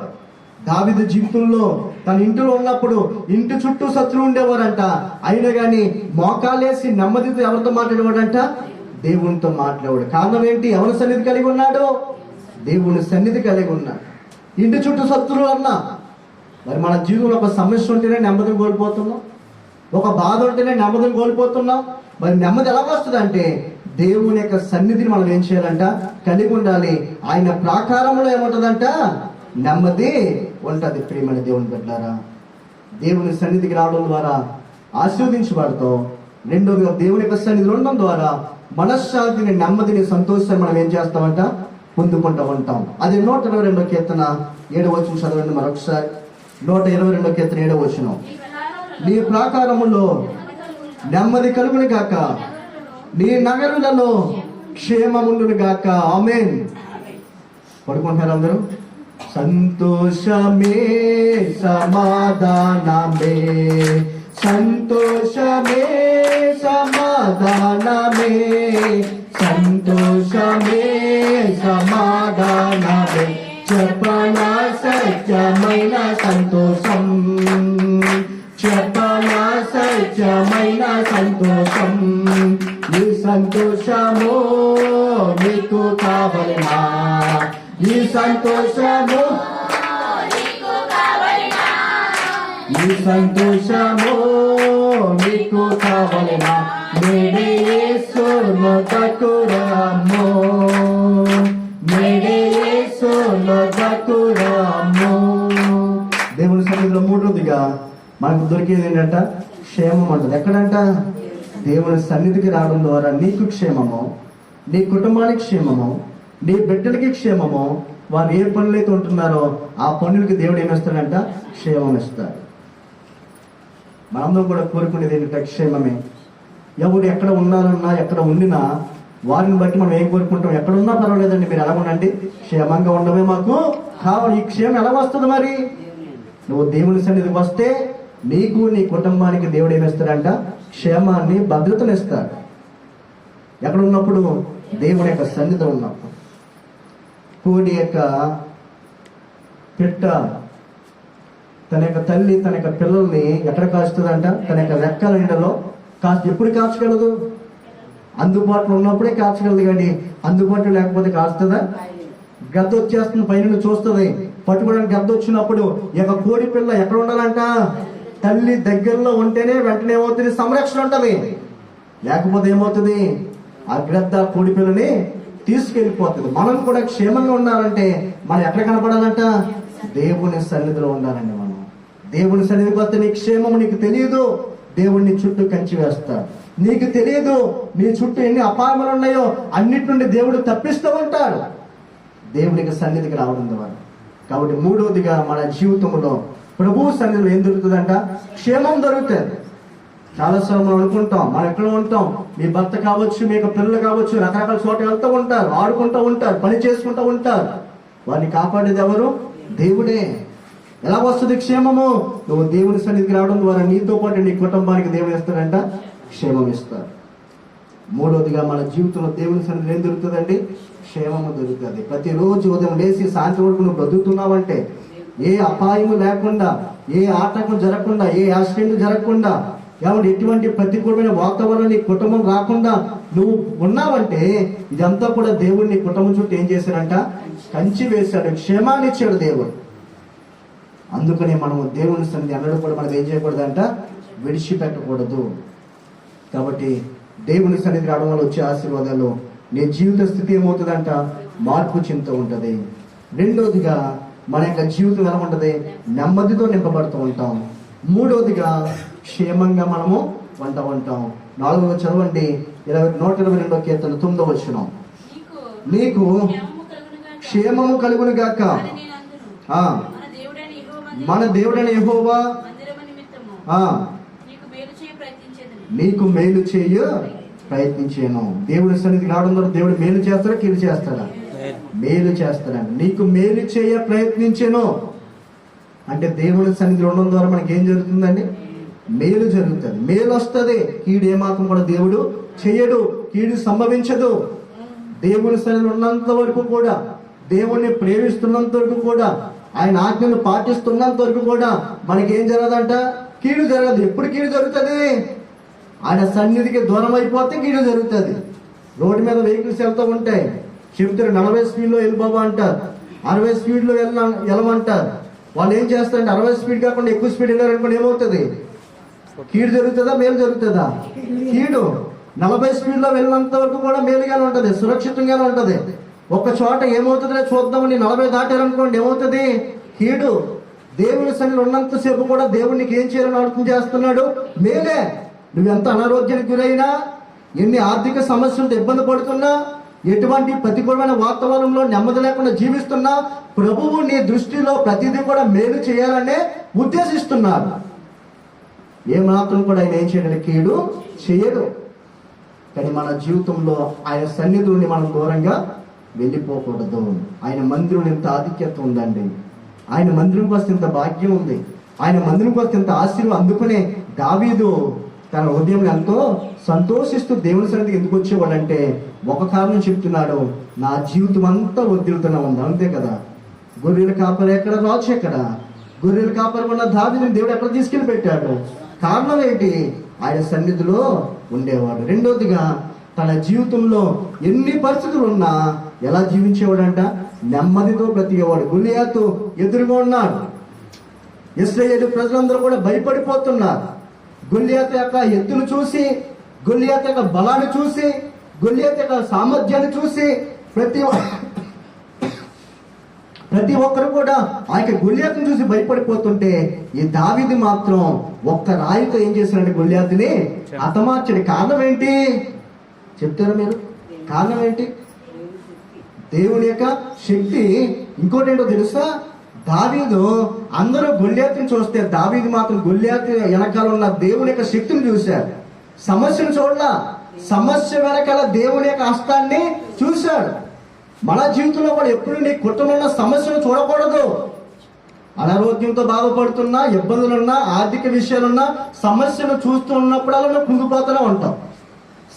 Speaker 1: దావీదు జీవితంలో తన ఇంటిలో ఉన్నప్పుడు ఇంటి చుట్టూ శత్రువు ఉండేవారంట. అయినా కానీ మోకాలేసి నెమ్మదితో ఎవరితో మాట్లాడేవాడంట? దేవునితో మాట్లాడాడు. కారణం ఏంటి? ఎవరి సన్నిధి కలిగి ఉన్నాడు? దేవుని సన్నిధి కలిగి ఉన్నాడు. ఇంటి చుట్టూ శత్రువులు అన్నా, మరి మన జీవితంలో ఒక సమస్య ఉంటేనే నెమ్మదిని కోల్పోతున్నాం, ఒక బాధ ఉంటేనే నెమ్మదిని కోల్పోతున్నాం. మరి నెమ్మది ఎలా వస్తుంది అంటే దేవుని యొక్క సన్నిధిని మనం ఏం చేయాలంట? కలిగి ఉండాలి. ఆయన ప్రాకారంలో ఏముంటదంట? నెమ్మది ఉంటది. ప్రియమైన దేవుని బిడ్డలారా, దేవుని సన్నిధికి రావడం ద్వారా ఆశీర్వదించబడతాం. రెండోదిగా దేవుని యొక్క సన్నిధిలో ఉండడం ద్వారా మనశ్శాంతిని, నెమ్మదిని, సంతోషాన్ని మనం ఏం చేస్తామంట? పొందుకుంటూ ఉంటాం. అది 122వ కీర్తన 7వ వచనం చదవండి మరొకసారి. 122వ కీర్తన 7వ వచనం. నీ ప్రాకారములో నెమ్మది కలుగును గాక, నీ నగరులలో క్షేమముండును గాక. ఆమేన్. పడుకుంటున్నారు అందరూ? సంతోషమే సమాధానమే, సంతోషమే సమాధానమే, సంతోషమే సమాధానమే, చెప్పనా సత్యమైన సంతోషం, చెప్పనా సత్యమైన సంతోషం. ఈ సంతోషము మీకు కావలనా? ఈ సంతోషము, ఈ సంతోషము మీకు కావలనా? మేడే యేసును దక్కురాము, మేడే యేసును దక్కురాము. దేవుని సన్నిధిలో మూడోదిగా మనకు దొరికేది ఏంటంట? క్షేమం అంటది. ఎక్కడంట? దేవుని సన్నిధికి రావడం ద్వారా నీకు క్షేమము, నీ కుటుంబానికి క్షేమము, నీ బిడ్డలకి క్షేమము. వారు ఏ పనులైతే ఉంటున్నారో ఆ పనులకి దేవుడు ఏమిస్తాడంట? క్షేమం ఇస్తాడు. మనందరం కూడా కోరుకునేది ఏంటంటే క్షేమమే. ఎవరు ఎక్కడ ఉన్నారన్నా, ఎక్కడ ఉండినా వారిని బట్టి మనం ఏం కోరుకుంటాం? ఎక్కడున్నా పర్వాలేదండి, మీరు ఎలా ఉండండి, క్షేమంగా ఉండమే మాకు కావాలి. ఈ క్షేమం ఎలా వస్తుంది? మరి నువ్వు దేవుని సన్నిధికి వస్తే నీకు, నీ కుటుంబానికి దేవుడు ఏమిస్తాడంట? క్షేమాన్ని, భద్రతను ఇస్తాడు. ఎక్కడ ఉన్నప్పుడు? దేవుని యొక్క సన్నిధి ఉన్నప్పుడు. కోడి యొక్క పిట్ట తన యొక్క తల్లి తన యొక్క పిల్లల్ని ఎక్కడ కాస్తుందంట? తన యొక్క రెక్కల నీడలో ఎప్పుడు కాల్చగలదు? అందుబాటులో ఉన్నప్పుడే కాల్చగలదు. కానీ అందుబాటులో లేకపోతే కాస్తుందా? గద్ద వచ్చేస్తుంది, పైన చూస్తుంది, పట్టుకోవడానికి గద్ద వచ్చినప్పుడు ఈ యొక్క కోడి పిల్ల ఎక్కడ ఉండాలంట? తల్లి దగ్గరలో ఉంటేనే వెంటనే ఏమవుతుంది? సంరక్షణ ఉంటది. లేకపోతే ఏమవుతుంది? ఆ గ్రద్ద కోడి పిల్లని తీసుకెళ్ళిపోతుంది. మనం కూడా క్షేమంగా ఉండాలంటే మనం ఎక్కడ కనపడాలంట? దేవుని సన్నిధిలో ఉండాలండి మనం. దేవుని సన్నిధికి వస్తే నీ క్షేమం నీకు తెలియదు. దేవుడిని చుట్టూ కంచి వేస్తాడు. నీకు తెలియదు నీ చుట్టూ ఎన్ని అపాయములు ఉన్నాయో అన్నిటి నుండి దేవుడు తప్పిస్తూ ఉంటాడు దేవునికి సన్నిధికి రావడం ద్వారా. కాబట్టి మూడవదిగా మన జీవితంలో ప్రభువు సన్నిధిలో ఏం దొరుకుతుందంట? క్షేమం దొరుకుతుంది. చాలాసార్లు మనం అనుకుంటాం, మనం ఎక్కడ ఉంటాం, మీ భర్త కావచ్చు, మీ యొక్క పిల్లలు కావచ్చు, రకరకాల చోట వెళ్తూ ఉంటారు, ఆడుకుంటూ ఉంటారు, పని చేసుకుంటూ ఉంటారు. వారిని కాపాడేది ఎవరు? దేవుడే. ఎలా వస్తుంది క్షేమము? నువ్వు దేవుని సన్నిధికి రావడం ద్వారా నీతో పాటు నీ కుటుంబానికి దేవుడు ఇస్తాడంట, క్షేమం ఇస్తాడు. మూడవదిగా మన జీవితంలో దేవుని సన్నిధిలో ఏం దొరుకుతుందండి? క్షేమము దొరుకుతుంది. ప్రతిరోజు ఉదయం లేచి సాయంత్రం వరకు నువ్వు బ్రతుకుతున్నావంటే ఏ అపాయము లేకుండా, ఏ ఆటంకం జరగకుండా, ఏ యాక్సిడెంట్ జరగకుండా, కాబట్టి ఎటువంటి ప్రతికూలమైన వాతావరణం నీ కుటుంబం రాకుండా నువ్వు ఉన్నావంటే ఇదంతా కూడా దేవుడు నీ కుటుంబం చుట్టూ ఏం చేశాడంట? కంచి వేశాడు, క్షేమాన్ని ఇచ్చాడు దేవుడు. అందుకనే మనము దేవుని సన్నిధి అన్నడు కూడా మనం ఏం చేయకూడదంట? విడిచిపెట్టకూడదు. కాబట్టి దేవుని సన్నిధి రావడం వల్ల వచ్చే ఆశీర్వాదాలు నీ జీవిత స్థితి ఏమవుతుందంట? మార్పు చెందుతూ ఉంటుంది. రెండోదిగా మన యొక్క జీవితం ఎలా ఉంటుంది? నెమ్మదితో నింపబడుతూ ఉంటాం. మూడోదిగా క్షేమంగా మనము వంట ఉంటాం. 4వ చదవండి, 122వ కీర్తన 9వ వచనం. నీకు క్షేమము కలుగును గాక. మన దేవుడైన యెహోవా నీకు మేలు చేయ ప్రయత్నించాను. దేవుడి సన్నిధికి రావడం ద్వారా దేవుడు మేలు చేస్తాడా, కీడు చేస్తాడా? మేలు చేస్తాడండి. నీకు మేలు చేయ ప్రయత్నించాను అంటే దేవుని సన్నిధిలో ఉండడం ద్వారా మనకి ఏం జరుగుతుందండి? మేలు జరుగుతుంది, మేలు వస్తుంది. కీడు ఏమాత్రం కూడా దేవుడు చెయ్యడు, కీడు సంభవించదు. దేవుని సన్నిధిలో ఉన్నంత వరకు కూడా, దేవుణ్ణి ప్రేమిస్తున్నంత వరకు కూడా, ఆయన ఆజ్ఞను పాటిస్తున్నంత వరకు కూడా మనకేం జరగదంట? కీడు జరగదు. ఎప్పుడు కీడు జరుగుతుంది? ఆయన సన్నిధికి దూరం అయిపోతే కీడు జరుగుతుంది. రోడ్డు మీద వెహికల్స్ వెళ్తూ ఉంటాయి, చెప్తారు 40 స్పీడ్లో వెళ్ళిపోవా అంటారు, 60 స్పీడ్లో వెళ్ళమంటారు. వాళ్ళు ఏం చేస్తారంటే 60 స్పీడ్ కాకుండా ఎక్కువ స్పీడ్ వెళ్ళారనుకోండి, ఏమవుతుంది? కీడు జరుగుతుందా, మేలు జరుగుతుందా? కీడు. 40 స్పీడ్లో వెళ్ళినంత వరకు కూడా మేలుగానే ఉంటుంది, సురక్షితంగానే ఉంటుంది. ఒక చోట ఏమవుతుందో చూద్దామని 40 దాటారనుకోండి, ఏమవుతుంది? కీడు. దేవుని సన్నిధిలో ఉన్నంతసేపు కూడా దేవునికి ఏం చేయాలని ఆలోచన చేస్తున్నాడు? మేలే. నువ్వెంత అనారోగ్యానికి గురైనా, ఎన్ని ఆర్థిక సమస్యలతో ఇబ్బంది పడుతున్నా, ఎటువంటి ప్రతికూలమైన వాతావరణంలో నెమ్మది లేకుండా జీవిస్తున్నా, ప్రభువు నీ దృష్టిలో ప్రతిదీ కూడా మేలు చేయాలనే ఉద్దేశిస్తున్నారు. ఏమాత్రం కూడా ఆయన ఏం చేయడం? కీడు చేయడు. కానీ మన జీవితంలో ఆయన సన్నిధిని మనం దూరంగా వెళ్ళిపోకూడదు. ఆయన మందిరం ఇంత ఆధిక్యత ఉందండి, ఆయన మందిరంకి వస్తే ఇంత భాగ్యం ఉంది, ఆయన మందిరంకి వస్తే ఇంత ఆశీర్వాదం. అందుకనే దావీదు తన హృదయం ఎంతో సంతోషిస్తూ దేవుని సన్నిధికి ఎందుకు వచ్చేవాడంటే ఒక కారణం చెప్తున్నాడు, నా జీవితం అంతా వర్ధిల్లుతూనే ఉంది. అంతే కదా. గొర్రెల కాపరి ఎక్కడ, రాజు ఎక్కడ? గొర్రెల కాపరి ఉన్న దావీదుని దేవుడు ఎక్కడ తీసుకెళ్ళి పెట్టాడు? కారణం ఏంటి? ఆయన సన్నిధిలో ఉండేవాడు. రెండోదిగా తన జీవితంలో ఎన్ని పరిస్థితులు ఉన్నా ఎలా జీవించేవాడంట? నెమ్మదితో బ్రతికేవాడు. గొలియాతు ఎదురుగా ఉన్నాడు, ఇశ్రాయేలు ప్రజలందరూ కూడా భయపడిపోతున్నారు. గొలియాతు యొక్క ఎత్తును చూసి, గొలియాతు యొక్క బలాన్ని చూసి, గొలియాతు యొక్క సామర్థ్యాన్ని చూసి ప్రతి ఒక్కరు కూడా ఆ యొక్క గొలియాతుని చూసి భయపడిపోతుంటే, ఈ దావీదు మాత్రం ఒక్క రాయితో ఏం చేశాడంటే గొలియాతుని హతమార్చాడు. కారణం ఏంటి చెప్తారా మీరు? కారణం ఏంటి? దేవుని యొక్క శక్తి. ఇంకోటి ఏంటో తెలుసా? దావీదు అందరూ గొలియాతుని చూస్తే, దావీదు మాత్రం గొలియాతు వెనకాల ఉన్న దేవుని యొక్క శక్తిని చూశాడు. సమస్యను చూడలా, సమస్య వెనకాల దేవుని యొక్క హస్తాన్ని చూశాడు. మన జీవితంలో కూడా ఎప్పుడు నీ కుటుంబంలో సమస్యను చూడకూడదు. అనారోగ్యంతో బాధపడుతున్నా, ఇబ్బందులున్నా, ఆర్థిక విషయాలున్నా, సమస్యను చూస్తూ ఉన్నప్పుడల్లా నువ్వు కుంగిపోతూనే ఉంటావు.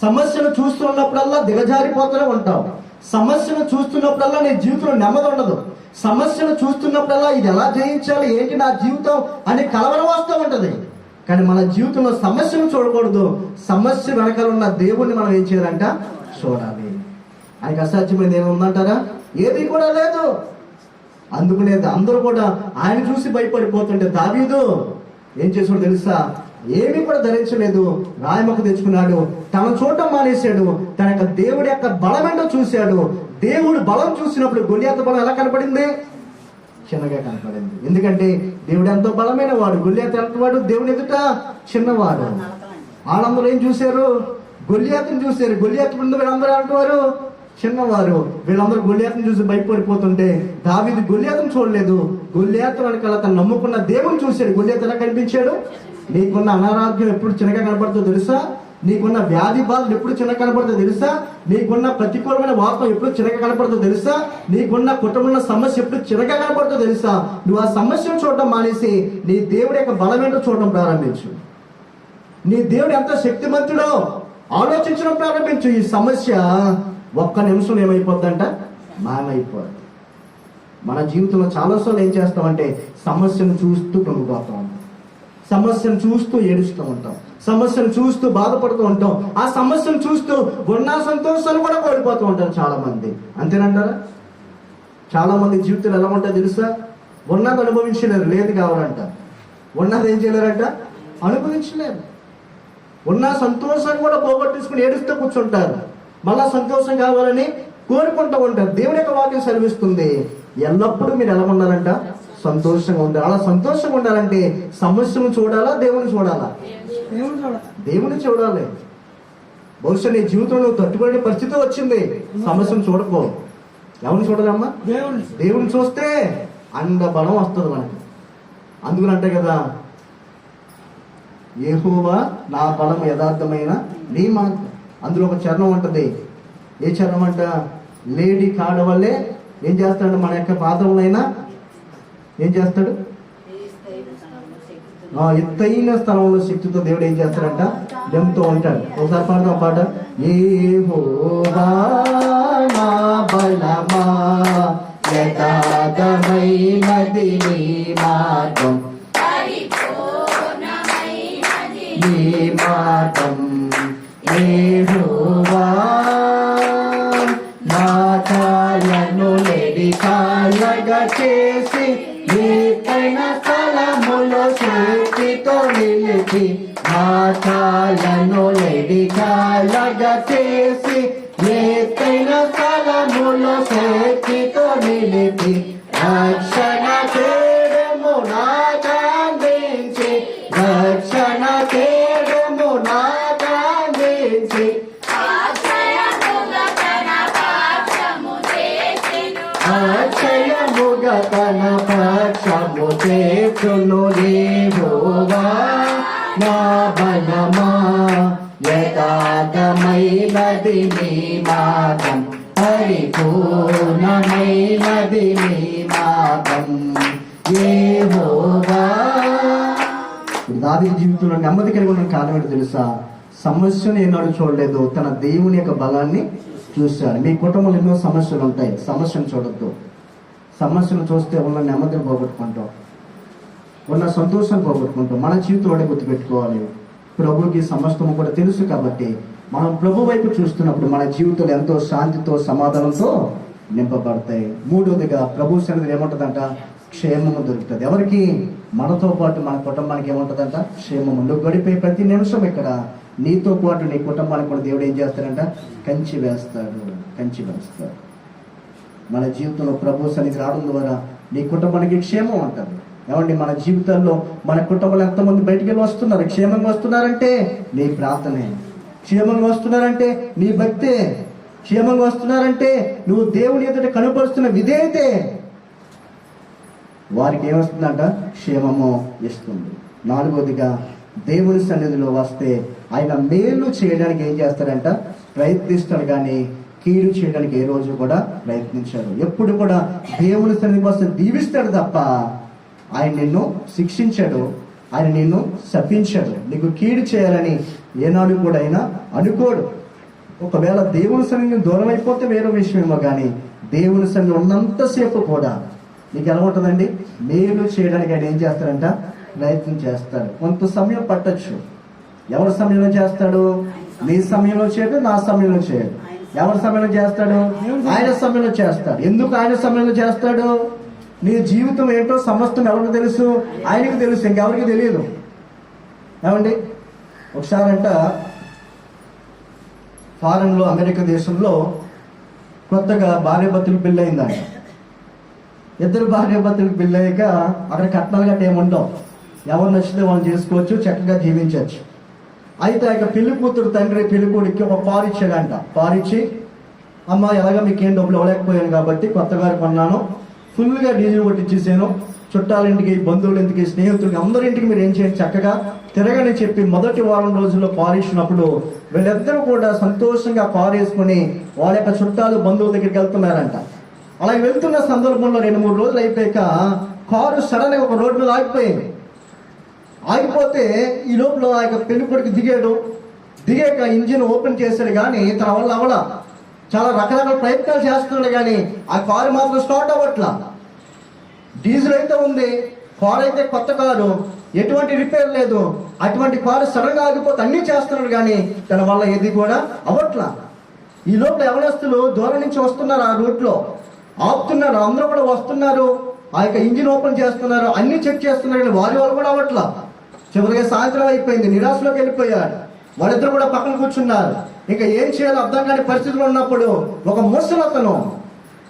Speaker 1: సమస్యను చూస్తూ ఉన్నప్పుడల్లా దిగజారిపోతూనే ఉంటావు. సమస్యను చూస్తున్నప్పుడల్లా నీ జీవితంలో నెమ్మది ఉండదు. సమస్యను చూస్తున్నప్పుడల్లా ఇది ఎలా జయించాలి, ఏంటి నా జీవితం అని కలవరం వస్తూ ఉంటది. కానీ మన జీవితంలో సమస్యను చూడకూడదు. సమస్య వెనకాల ఉన్న దేవుణ్ణి మనం ఏం చేయాలంట? చూడాలి. ఆయనకు అసాధ్యమైనది ఏమి ఉందంటారా? ఏది కూడా లేదు. అందుకనే అందరూ కూడా ఆయన చూసి భయపడిపోతుంటే దావీదు ఏం చేసాడు తెలుసా? ఏమీ కూడా ధరించలేదు, రాయమొక్క తెచ్చుకున్నాడు, తన చూడటం మానేశాడు, తన యొక్క దేవుడి యొక్క బలం ఏంటో చూశాడు. దేవుడు బలం చూసినప్పుడు గొలియాతు బలం ఎలా కనపడింది? చిన్నగా కనపడింది. ఎందుకంటే దేవుడు ఎంతో బలమైన వాడు, గొల్లియాతు ఎంత వాడు, దేవుని ఎదుట చిన్నవాడు. వాళ్ళందరూ ఏం చూశారు? గొల్లియాతుని చూశారు. గొల్లియాతు ముందు వీళ్ళందరూ అంటున్నారు చిన్నవారు. వీళ్ళందరూ గొల్లియాతుని చూసి భయపడిపోతుంటే దావీదు గొల్లియాతుని చూడలేదు, గొల్లియాతు వెనకాల తను నమ్ముకున్న దేవుని చూశాడు. గొల్లియాతు ఎలా కనిపించాడు? నీకున్న అనారోగ్యం ఎప్పుడు చిన్నగా కనపడుతుందో తెలుసా? నీకున్న వ్యాధి బాధలు ఎప్పుడు చిన్నగా కనపడుతుందో తెలుసా? నీకున్న ప్రతికూలమైన వార్త ఎప్పుడు చిన్నగా కనపడుతుందో తెలుసా? నీకున్న కుటుంబంలో సమస్య ఎప్పుడు చిన్నగా కనపడుతుందో తెలుసా? నువ్వు ఆ సమస్యను చూడటం మానేసి నీ దేవుడి యొక్క బలం ఏంటో చూడటం ప్రారంభించు. నీ దేవుడు ఎంత శక్తిమంతుడో ఆలోచించడం ప్రారంభించు. ఈ సమస్య ఒక్క నిమిషం ఏమైపోద్దంట? మాయమైపోద్ది. మన జీవితంలో చాలాసార్లు ఏం చేస్తామంటే సమస్యను చూస్తూ కృంగిపోతూ ఉంటాం, సమస్యను చూస్తూ ఏడుస్తూ ఉంటాం, సమస్యను చూస్తూ బాధపడుతూ ఉంటాం, ఆ సమస్యను చూస్తూ ఉన్న సంతోషాలు కూడా కోల్పోతూ ఉంటారు చాలా మంది. అంతేనంటారా? చాలా మంది జీవితాలు ఎలా ఉంటాయో తెలుసా? ఉన్నది అనుభవించలేరు, లేదు కావాలంట. ఉన్నది ఏం చేయలేరంట? అనుభవించలేరు. ఉన్న సంతోషాన్ని కూడా పోగొట్టేసుకుని ఏడుస్తూ కూర్చుంటారు. మళ్ళా సంతోషం కావాలని కోరుకుంటూ ఉంటారు. దేవుని యొక్క వాక్యం సెలవిస్తుంది, ఎల్లప్పుడూ మీరు ఎలా ఉండాలంట? సంతోషంగా ఉండాలి. అలా సంతోషంగా ఉండాలంటే సమస్యను చూడాలా, దేవుని చూడాలా? దేవుని చూడాలి. బహుశా నీ జీవితంలో తట్టుకునే పరిస్థితి వచ్చింది, సమస్యను చూడకో. ఎవరిని చూడాలమ్మా? దేవుని చూస్తే అంత బలం వస్తుంది మనకి. అందుకని అంటే కదా, యెహోవా నా బలం యథార్థమైన నీ మాట. అందులో ఒక చరణం ఉంటుంది. ఏ చరణం అంట? లేడీ కాడ వల్లే ఏం చేస్తాడు? మన యొక్క పాత్రలైనా ఏం చేస్తాడు? ఎత్తైన స్థలంలో శక్తితో దేవుడు ఏం చేస్తాడంట? దెంతో ఉంటాడు. ఒకసారి పాడదాం పాట. యెహోవా నా బలమా యథార్థమైనది నీ మార్గం, నీ మార్గం. యెహోవా నా కాళ్ళను లేడి కాళ్ళగా చేసి ఎత్తైన స్థలములో శక్తితో నిలిపి, నా కాళ్ళను లేడి కాళ్ళగా చేసి ఎత్తైన స్థలములో శక్తితో నిలిపి, రక్షణ కేడము నాకందించి, రక్షణ కేడము నాకందించి, అక్షయముగా తన పక్షము చేతును. యెహోవా నా బలమా యథార్థమైనది నీ మార్గం, పరిపూర్ణమైనది నీ మార్గం. యెహోవా. దావీదు జీవితంలో నెమ్మది కలిగి ఉన్న కారణం ఏంటో తెలుసా? సమస్యను ఏనాడు చూడలేదు, తన దేవుని యొక్క బలాన్ని చూశాడు. మీ కుటుంబంలో ఎన్నో సమస్యలు ఉంటాయి, సమస్యను చూడద్దు. సమస్యను చూస్తే ఉన్న నెమ్మదిని పోగొట్టుకుంటాం, ఉన్న సంతోషాన్ని పోగొట్టుకుంటాం. మన జీవితంలోనే గుర్తుపెట్టుకోవాలి, ప్రభుకి సమస్తము కూడా తెలుసు కాబట్టి మనం ప్రభు వైపు చూస్తున్నప్పుడు మన జీవితంలో ఎంతో శాంతితో సమాధానంతో నింపబడతాయి. మూడవదిగా ప్రభు సన్నిధిలో ఏముంటుందంట? క్షేమము దొరుకుతుంది. ఎవరికి? మనతో పాటు మన కుటుంబానికి ఏముంటుందంట? క్షేమము. నువ్వు గడిపే ప్రతి నిమిషం ఇక్కడ నీతో పాటు నీ కుటుంబానికి కూడా దేవుడు ఏం చేస్తాడంట? కంచి వేస్తాడు, కంచి వేస్తాడు. మన జీవితంలో ప్రభు సన్నిధి రావడం ద్వారా నీ కుటుంబానికి క్షేమం ఉంటుంది. ఏమండి, మన జీవితాల్లో మన కుటుంబంలో ఎంతమంది బయటికి వెళ్ళి వస్తున్నారు? క్షేమంగా వస్తున్నారంటే నీ ప్రార్థనే, క్షేమంగా వస్తున్నారంటే నీ భక్తే, క్షేమంగా వస్తున్నారంటే నువ్వు దేవుని ఎదుట కనుపరుస్తున్న విధేయతే వారికి ఏమొస్తుందంట? క్షేమము ఇస్తుంది. నాలుగవదిగా దేవుని సన్నిధిలో వస్తే ఆయన మేలు చేయడానికి ఏం చేస్తాడంట? ప్రయత్నిస్తాడు, కానీ కీడు చేయడానికి ఏ రోజు కూడా ప్రయత్నించాడు. ఎప్పుడు కూడా దేవుని సన్నిధికి వస్తే దీవిస్తాడు తప్ప ఆయన నిన్ను శిక్షించాడు, ఆయన నిన్ను శపించాడు, నీకు కీడు చేయాలని ఏనాడు కూడా ఆయన అనుకోడు. ఒకవేళ దేవుని సన్నిధిని దూరం అయిపోతే వేరే విషయమేమో, కానీ దేవుని సన్నిధి ఉన్నంతసేపు కూడా నీకు ఎలా ఉంటుందండి? మేలు చేయడానికి ఆయన ఏం చేస్తాడంట? ప్రయత్నం చేస్తాడు. కొంత సమయం పట్టచ్చు. ఎవరి సమయంలో చేస్తాడు? నీ సమయంలో చేయడు, నా సమయంలో చేయడు. ఎవరి సమయంలో చేస్తాడు? ఆయన సమయంలో చేస్తాడు. ఎందుకు ఆయన సమయంలో చేస్తాడు? నీ జీవితం ఏంటో సమస్తం ఎవరికి తెలుసు? ఆయనకు తెలుసు, ఇంకెవరికి తెలియదు. ఏమండి, ఒకసారంట ఫారెన్లో, అమెరికా దేశంలో కొత్తగా భార్యాభర్తలు పెళ్ళయిందంట. ఇద్దరు భార్య భర్తలకు పెళ్ళి అయ్యాక అక్కడ కట్నాలు గట్ట ఏముండవు, ఎవరు నచ్చితే వాళ్ళు చేసుకోవచ్చు, చక్కగా జీవించవచ్చు. అయితే ఆ పెళ్లి కూతురు తండ్రి పెళ్లి కొడుక్కి ఒక కారు ఇచ్చాడంట. కారు ఇచ్చి, అమ్మ ఎలాగ మీకేం డబ్బులు ఇవ్వలేకపోయాను కాబట్టి కొత్త కారు కొన్నాను, ఫుల్గా డీజిల్ కొట్టించేసాను, చుట్టాలింటికి, బంధువులింటికి, స్నేహితులకి, అందరింటికి మీరు ఏం చేయండి, చక్కగా తిరగని చెప్పి మొదటి వారం రోజుల్లో కారు ఇచ్చినప్పుడు వీళ్ళిద్దరూ కూడా సంతోషంగా కారు వేసుకుని వాళ్ళ యొక్క చుట్టాలు, బంధువుల దగ్గరికి వెళ్తున్నారంట. అలా వెళ్తున్న సందర్భంలో 2-3 రోజులు అయిపోయాక కారు సడన్ గా ఒక రోడ్డు మీద ఆగిపోయింది. ఆగిపోతే ఈ లోపల ఆ యొక్క పెళ్లి కొడుకు దిగాక ఇంజిన్ ఓపెన్ చేశాడు, కానీ తన వల్ల అవలా. చాలా రకరకాల ప్రయత్నాలు చేస్తున్నాడు, కానీ ఆ కారు మాత్రం స్టార్ట్ అవ్వట్లా. డీజిల్ అయితే ఉంది, కారు అయితే కొత్త కారు, ఎటువంటి రిపేర్ లేదు. అటువంటి కారు సడన్ గా ఆగిపోతే అన్ని చేస్తున్నాడు, కానీ తన వల్ల ఏది కూడా అవ్వట్లా. ఈ లోపల యవనస్తులు దూరం నుంచి వస్తున్నారు, ఆ రూట్ లో ఆపుతున్నారు, అందరూ కూడా వస్తున్నారు, ఆ యొక్క ఇంజిన్ ఓపెన్ చేస్తున్నారు, అన్ని చెక్ చేస్తున్నారు, కానీ వారి వాళ్ళు కూడా అవ్వట్లా. చివరిగా సాయంత్రం అయిపోయింది, నిరాశలోకి వెళ్ళిపోయారు. వాళ్ళిద్దరు కూడా పక్కన కూర్చున్నారు. ఇంకా ఏం చేయాలో అర్థం కాని పరిస్థితిలో ఉన్నప్పుడు ఒక ముసలతను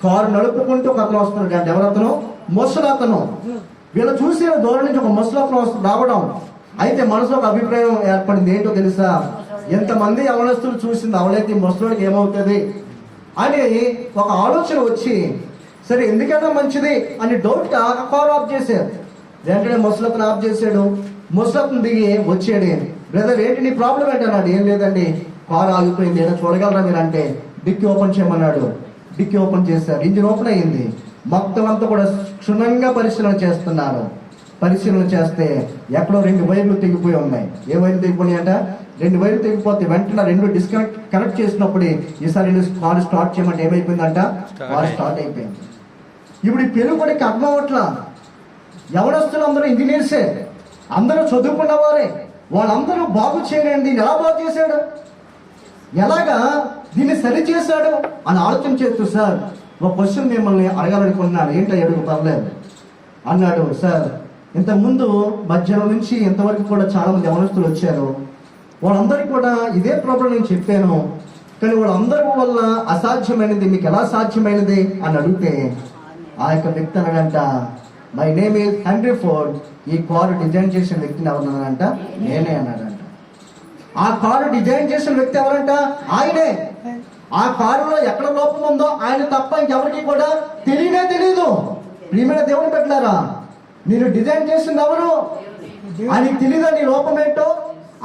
Speaker 1: కారు నడుపుకుంటూ ఒక అతను వస్తున్నాడు అంటే ఎవరతను? ముసలతను. వీళ్ళు చూసి దూరం నుంచి ఒక ముసలతను రావడం, అయితే మనసులో ఒక అభిప్రాయం ఏర్పడింది. ఏంటో తెలుసా, ఎంతమంది యవనస్తులు చూసింది అవలైతే ముసలోడికి ఏమవుతుంది అని ఒక ఆలోచన వచ్చి, సరే ఎందుకైనా మంచిది అని డౌట్ కారు ఆఫ్ చేశారు. వెంటనే ముసలతను ఆఫ్ చేశాడు. ముసలతను దిగి వచ్చాడు. బ్రదర్ ఏంటి నీ ప్రాబ్లం ఏంటన్నాడు. ఏం లేదండి, కారు ఆగిపోయింది, ఏదో చూడగలరా మీరు అంటే డిక్కీ ఓపెన్ చేయమన్నాడు. డిక్కీ ఓపెన్ చేశారు, ఇంజిన్ ఓపెన్ అయ్యింది. మొత్తం అంతా కూడా క్షుణ్ణంగా పరిశీలన చేస్తున్నారు. పరిశీలన చేస్తే ఎక్కడో 2 వైర్లు తెగిపోయి ఉన్నాయి. ఏ వైర్లు తెగిపోయి అంట? 2 వైర్లు తెగిపోతే వెంటనే 2 కనెక్ట్ చేసినప్పుడు ఈసారి కారు స్టార్ట్ చేయమంటే ఏమైపోయిందంట? కారు స్టార్ట్ అయిపోయింది. ఇప్పుడు ఈ పెళ్లి కొడుకు అర్థం అవట్లా. యవనస్తులు అందరూ ఇంజనీర్సే, అందరూ చదువుకున్న వారే, వాళ్ళందరూ బాగు చేయలేండి, దీన్ని ఎలా బాగు చేశాడు, ఎలాగా దీన్ని సరి చేశాడు అని ఆలోచన చేస్తూ, సార్ ఒక క్వశ్చన్ మిమ్మల్ని అడగాలనుకున్నాను. ఏంటో అడుగు, పర్లేదు అన్నాడు. సార్ ఇంతకుముందు మధ్యాహ్నం నుంచి ఇంతవరకు కూడా చాలా మంది యవనస్తులు వచ్చారు, వాళ్ళందరికీ కూడా ఇదే ప్రాబ్లం నేను చెప్పాను, కానీ వాళ్ళందరి వల్ల అసాధ్యమైనది మీకు ఎలా సాధ్యమైనది అని అడిగితే ఆ యొక్క వ్యక్తి అన్నాడంట, my name is henry Ford. ఈ కారు డిజైన్ చేసిన వ్యక్తిని ఎవరన్నాడంట? నేనే అన్నాడంట. ఆ కారు డిజైన్ చేసిన వ్యక్తి ఎవరంట? ఆయనే. ఆ కారులో ఎక్కడ లోపం ఉందో ఆయన తప్ప ఇంకెవరికి కూడా తెలియదు. ప్రియమైన దేవుని పెట్టారా, నేను డిజైన్ చేసింది ఎవరు? ఆయనకి తెలియదా నీ లోపం ఏంటో,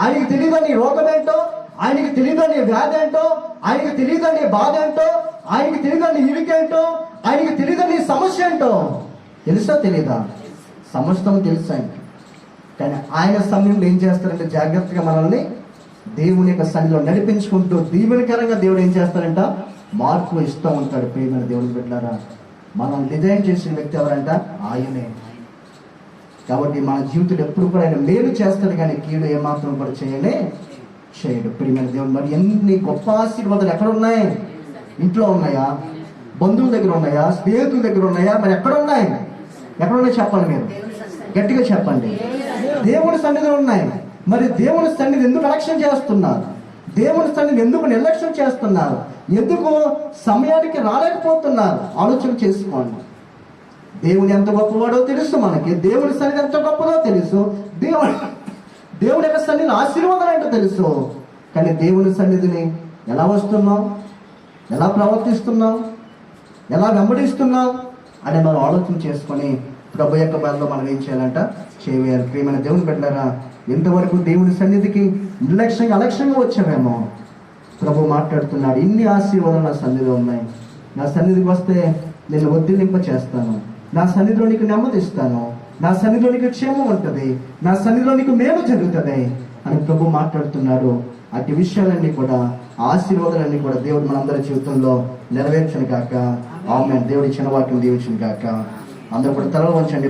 Speaker 1: ఆయనకి తెలియదా నీ రోగం ఏంటో, ఆయనకి తెలియదా నీ వ్యాధి ఏంటో, ఆయనకి తెలియదా నీ బాధ ఏంటో, ఆయనకి తెలియదా నీ ఇరికేంటో, ఆయనకి తెలియదా నీ సమస్య ఏంటో. తెలుసా తెలీదా? సమస్తం తెలుసు ఆయనకి. కానీ ఆయన సమయంలో ఏం చేస్తారంటే జాగ్రత్తగా మనల్ని దేవుని యొక్క సన్నిధిలో నడిపించుకుంటూ దీవెనకరంగా దేవుడు ఏం చేస్తారంట? మార్పు ఇస్తూ ఉంటాడు. ప్రియమైన దేవుని బిడ్డలారా, మనం డిజైన్ చేసిన వ్యక్తి ఎవరంట? ఆయనే. కాబట్టి మన జీవితంలో ఎప్పుడు కూడా ఆయన మేలు చేస్తాడు, కానీ కీడు ఏమాత్రం కూడా చేయడు. ప్రియమైన దేవుడు, మరి ఎన్ని గొప్ప ఆశీర్వాదాలు ఎక్కడ ఉన్నాయి? ఇంట్లో ఉన్నాయా? బంధువుల దగ్గర ఉన్నాయా? స్నేహితుల దగ్గర ఉన్నాయా? మరి ఎక్కడ ఉన్నాయి చెప్పండి, మీరు గట్టిగా చెప్పండి. దేవుని సన్నిధిలో ఉన్నాయి. మరి దేవుని సన్నిధి ఎందుకు అలక్ష్యం చేస్తున్నారు? దేవుని సన్నిధి ఎందుకు నిర్లక్ష్యం చేస్తున్నారు? ఎందుకు సమయానికి రాలేకపోతున్నారు? ఆలోచన చేసుకోండి. దేవుని ఎంత గొప్పవాడో తెలుసు మనకి, దేవుని సన్నిధి ఎంత గొప్పదో తెలుసు, దేవుని యొక్క సన్నిధి ఆశీర్వాదం ఏంటో తెలుసు. కానీ దేవుని సన్నిధిని ఎలా వస్తున్నాం, ఎలా ప్రవర్తిస్తున్నాం, ఎలా వెంబడిస్తున్నాం అని మనం ఆలోచన చేసుకొని ప్రభు యొక్క బాధలో మనం ఏం చేయాలంట? చేయాలి. ప్రియమైన దేవుని బిడ్డలారా, ఎంతవరకు దేవుని సన్నిధికి నిర్లక్ష్యంగా అలక్ష్యంగా వచ్చామేమో. ప్రభు మాట్లాడుతున్నాడు, ఇన్ని ఆశీర్వాదాలు నా సన్నిధిలో ఉన్నాయి, నా సన్నిధికి వస్తే నేను ఒత్తిడింప చేస్తాను, నా సన్నిధిలో నీకు నెమ్మదిస్తాను, నా సన్నిధిలో నీకు క్షేమం ఉంటుంది, నా సన్నిధిలో నీకు మేలు జరుగుతుంది అని ప్రభు మాట్లాడుతున్నాడు. అట్టి విషయాలన్నీ కూడా, ఆశీర్వాదాలన్నీ కూడా దేవుడు మనందరి జీవితంలో నెరవేర్చను గాక. ఆమేన్. దేవుడి చిన్న వాక్యం దీవించును గాక. అందరూ కూడా తల వంచండి.